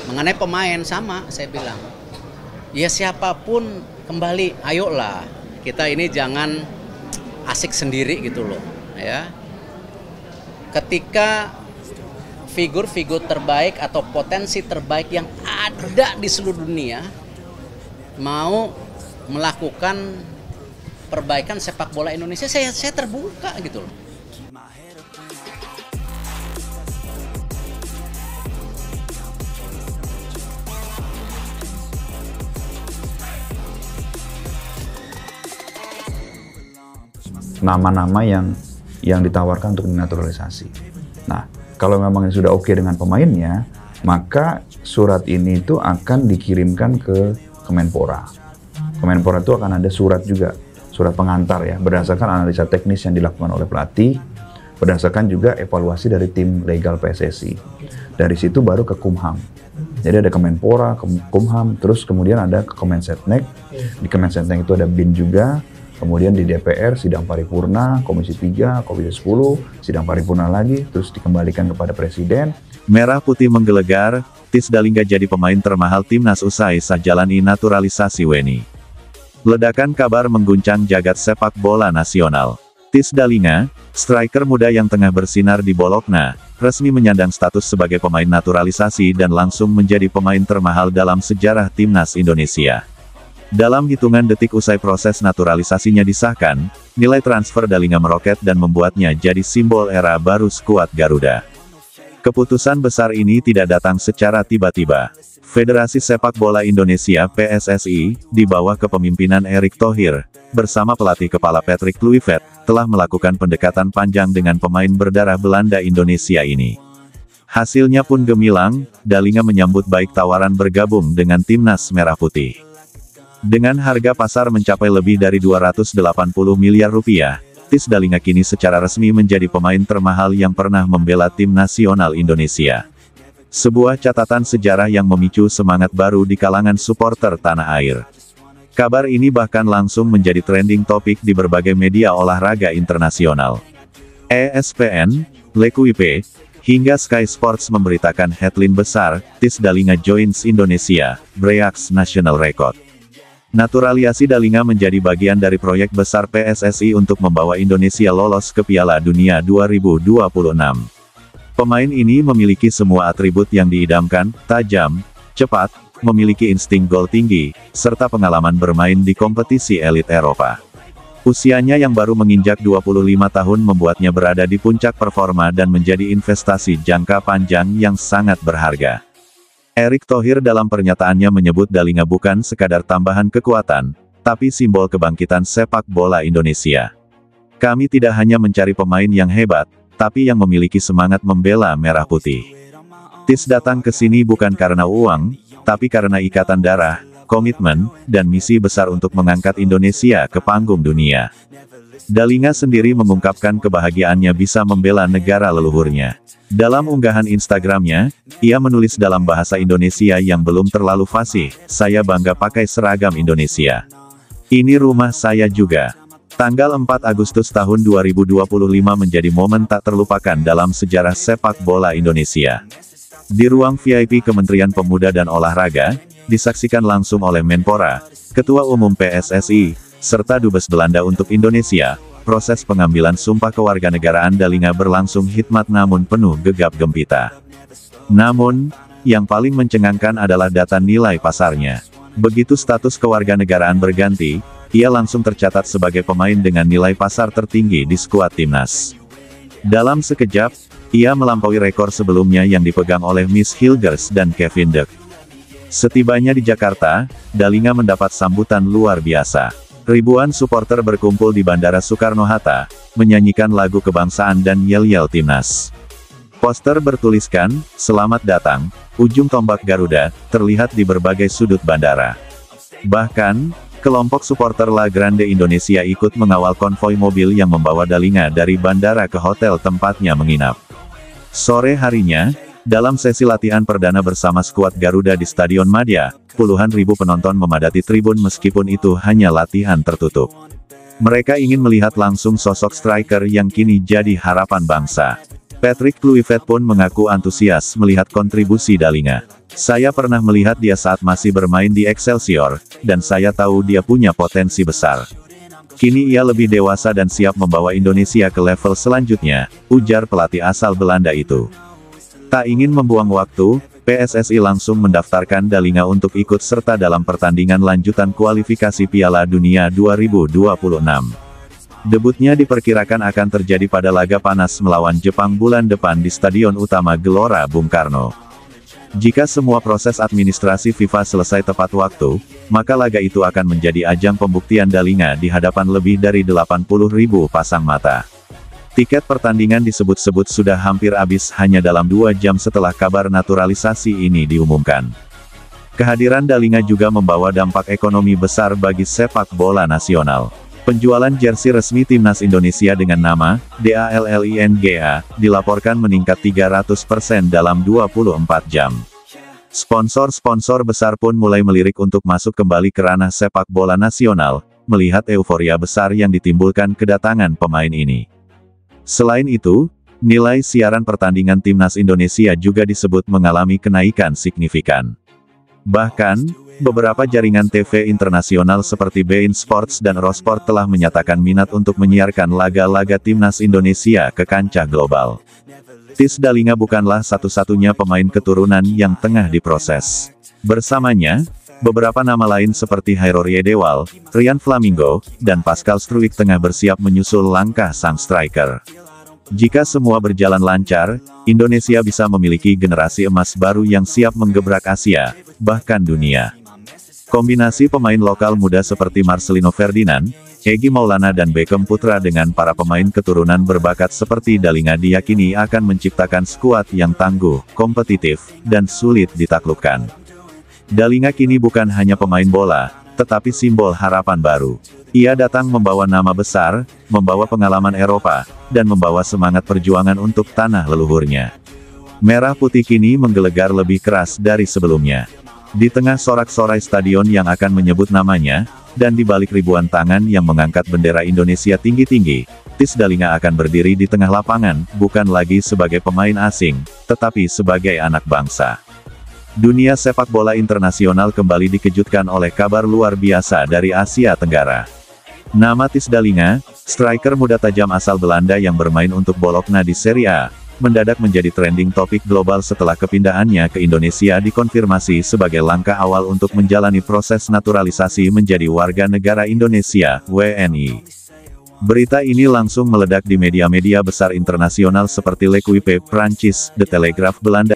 Mengenai pemain sama, saya bilang, ya siapapun kembali, ayolah kita ini jangan asik sendiri gitu loh, ya. Ketika figur-figur terbaik atau potensi terbaik yang ada di seluruh dunia mau melakukan perbaikan sepak bola Indonesia, saya terbuka gitu loh. Nama-nama yang ditawarkan untuk dinaturalisasi. Nah, kalau memang sudah oke dengan pemainnya, maka surat ini itu akan dikirimkan ke Kemenpora. Kemenpora itu akan ada surat juga, surat pengantar ya, berdasarkan analisa teknis yang dilakukan oleh pelatih, berdasarkan juga evaluasi dari tim legal PSSI. Dari situ baru ke Kumham. Jadi ada Kemenpora, Kumham, terus kemudian ada ke Kemensetnek. Di Kemensetnek itu ada BIN juga. Kemudian di DPR, sidang paripurna, Komisi 3, Komisi 10, sidang paripurna lagi, terus dikembalikan kepada Presiden. Merah Putih menggelegar, Tisdalingga jadi pemain termahal timnas usai sah jalani naturalisasi WNI. Ledakan kabar mengguncang jagat sepak bola nasional. Tisdalingga, striker muda yang tengah bersinar di Bologna, resmi menyandang status sebagai pemain naturalisasi dan langsung menjadi pemain termahal dalam sejarah timnas Indonesia. Dalam hitungan detik usai proses naturalisasinya disahkan, nilai transfer Dalingga meroket dan membuatnya jadi simbol era baru skuad Garuda. Keputusan besar ini tidak datang secara tiba-tiba. Federasi Sepak Bola Indonesia (PSSI), di bawah kepemimpinan Erick Thohir, bersama pelatih kepala Patrick Kluivert, telah melakukan pendekatan panjang dengan pemain berdarah Belanda Indonesia ini. Hasilnya pun gemilang, Dalingga menyambut baik tawaran bergabung dengan timnas Merah Putih. Dengan harga pasar mencapai lebih dari 280 miliar rupiah, Tisdalingga kini secara resmi menjadi pemain termahal yang pernah membela tim nasional Indonesia. Sebuah catatan sejarah yang memicu semangat baru di kalangan supporter tanah air. Kabar ini bahkan langsung menjadi trending topik di berbagai media olahraga internasional. ESPN, L'Equipe, hingga Sky Sports memberitakan headline besar, Tisdalingga joins Indonesia, breaks national record. Naturalisasi Dalingga menjadi bagian dari proyek besar PSSI untuk membawa Indonesia lolos ke Piala Dunia 2026. Pemain ini memiliki semua atribut yang diidamkan, tajam, cepat, memiliki insting gol tinggi, serta pengalaman bermain di kompetisi elit Eropa. Usianya yang baru menginjak 25 tahun membuatnya berada di puncak performa dan menjadi investasi jangka panjang yang sangat berharga. Erick Thohir dalam pernyataannya menyebut Dalingga bukan sekadar tambahan kekuatan, tapi simbol kebangkitan sepak bola Indonesia. Kami tidak hanya mencari pemain yang hebat, tapi yang memiliki semangat membela Merah Putih. Tis datang ke sini bukan karena uang, tapi karena ikatan darah, komitmen, dan misi besar untuk mengangkat Indonesia ke panggung dunia. Dalingga sendiri mengungkapkan kebahagiaannya bisa membela negara leluhurnya. Dalam unggahan Instagramnya, ia menulis dalam bahasa Indonesia yang belum terlalu fasih, "Saya bangga pakai seragam Indonesia. Ini rumah saya juga." Tanggal 4 Agustus tahun 2025 menjadi momen tak terlupakan dalam sejarah sepak bola Indonesia. Di ruang VIP Kementerian Pemuda dan Olahraga, disaksikan langsung oleh Menpora, Ketua Umum PSSI, serta Dubes Belanda untuk Indonesia. Proses pengambilan sumpah kewarganegaraan Dalingga berlangsung hikmat namun penuh gegap gempita. Namun, yang paling mencengangkan adalah data nilai pasarnya. Begitu status kewarganegaraan berganti, ia langsung tercatat sebagai pemain dengan nilai pasar tertinggi di skuad timnas. Dalam sekejap, ia melampaui rekor sebelumnya yang dipegang oleh Miss Hilgers dan Kevin Dek. Setibanya di Jakarta, Dalingga mendapat sambutan luar biasa. Ribuan supporter berkumpul di Bandara Soekarno-Hatta, menyanyikan lagu kebangsaan dan yel-yel timnas. Poster bertuliskan, "Selamat datang, ujung tombak Garuda," terlihat di berbagai sudut bandara. Bahkan, kelompok supporter La Grande Indonesia ikut mengawal konvoi mobil yang membawa Dalingga dari bandara ke hotel tempatnya menginap. Sore harinya, dalam sesi latihan perdana bersama skuad Garuda di Stadion Madia, puluhan ribu penonton memadati tribun meskipun itu hanya latihan tertutup. Mereka ingin melihat langsung sosok striker yang kini jadi harapan bangsa. Patrick Kluivert pun mengaku antusias melihat kontribusi Dallinga. Saya pernah melihat dia saat masih bermain di Excelsior, dan saya tahu dia punya potensi besar. Kini ia lebih dewasa dan siap membawa Indonesia ke level selanjutnya, ujar pelatih asal Belanda itu. Tak ingin membuang waktu, PSSI langsung mendaftarkan Dallinga untuk ikut serta dalam pertandingan lanjutan kualifikasi Piala Dunia 2026. Debutnya diperkirakan akan terjadi pada laga panas melawan Jepang bulan depan di Stadion Utama Gelora Bung Karno. Jika semua proses administrasi FIFA selesai tepat waktu, maka laga itu akan menjadi ajang pembuktian Dallinga di hadapan lebih dari 80.000 pasang mata. Tiket pertandingan disebut-sebut sudah hampir habis hanya dalam 2 jam setelah kabar naturalisasi ini diumumkan. Kehadiran Dallinga juga membawa dampak ekonomi besar bagi sepak bola nasional. Penjualan jersey resmi Timnas Indonesia dengan nama DALLINGA dilaporkan meningkat 300% dalam 24 jam. Sponsor-sponsor besar pun mulai melirik untuk masuk kembali ke ranah sepak bola nasional, melihat euforia besar yang ditimbulkan kedatangan pemain ini. Selain itu, nilai siaran pertandingan Timnas Indonesia juga disebut mengalami kenaikan signifikan. Bahkan, beberapa jaringan TV internasional seperti beIN Sports dan Eurosport telah menyatakan minat untuk menyiarkan laga-laga Timnas Indonesia ke kancah global. Tis Dallinga bukanlah satu-satunya pemain keturunan yang tengah diproses. Bersamanya, beberapa nama lain seperti Hairorye Dewal, Rian Flamingo, dan Pascal Struijk tengah bersiap menyusul langkah sang striker. Jika semua berjalan lancar, Indonesia bisa memiliki generasi emas baru yang siap menggebrak Asia, bahkan dunia. Kombinasi pemain lokal muda seperti Marcelino Ferdinand, Egy Maulana dan Beckham Putra dengan para pemain keturunan berbakat seperti Dallinga diyakini akan menciptakan skuad yang tangguh, kompetitif, dan sulit ditaklukkan. Dallinga kini bukan hanya pemain bola, tetapi simbol harapan baru. Ia datang membawa nama besar, membawa pengalaman Eropa, dan membawa semangat perjuangan untuk tanah leluhurnya. Merah putih kini menggelegar lebih keras dari sebelumnya. Di tengah sorak-sorai stadion yang akan menyebut namanya, dan di balik ribuan tangan yang mengangkat bendera Indonesia tinggi-tinggi, Tis Dallinga akan berdiri di tengah lapangan, bukan lagi sebagai pemain asing, tetapi sebagai anak bangsa. Dunia sepak bola internasional kembali dikejutkan oleh kabar luar biasa dari Asia Tenggara. Nama Tis Dallinga, striker muda tajam asal Belanda yang bermain untuk Bologna di Serie A, mendadak menjadi trending topik global setelah kepindahannya ke Indonesia dikonfirmasi sebagai langkah awal untuk menjalani proses naturalisasi menjadi warga negara Indonesia, WNI. Berita ini langsung meledak di media-media besar internasional seperti L'Equipe Prancis, The Telegraph Belanda,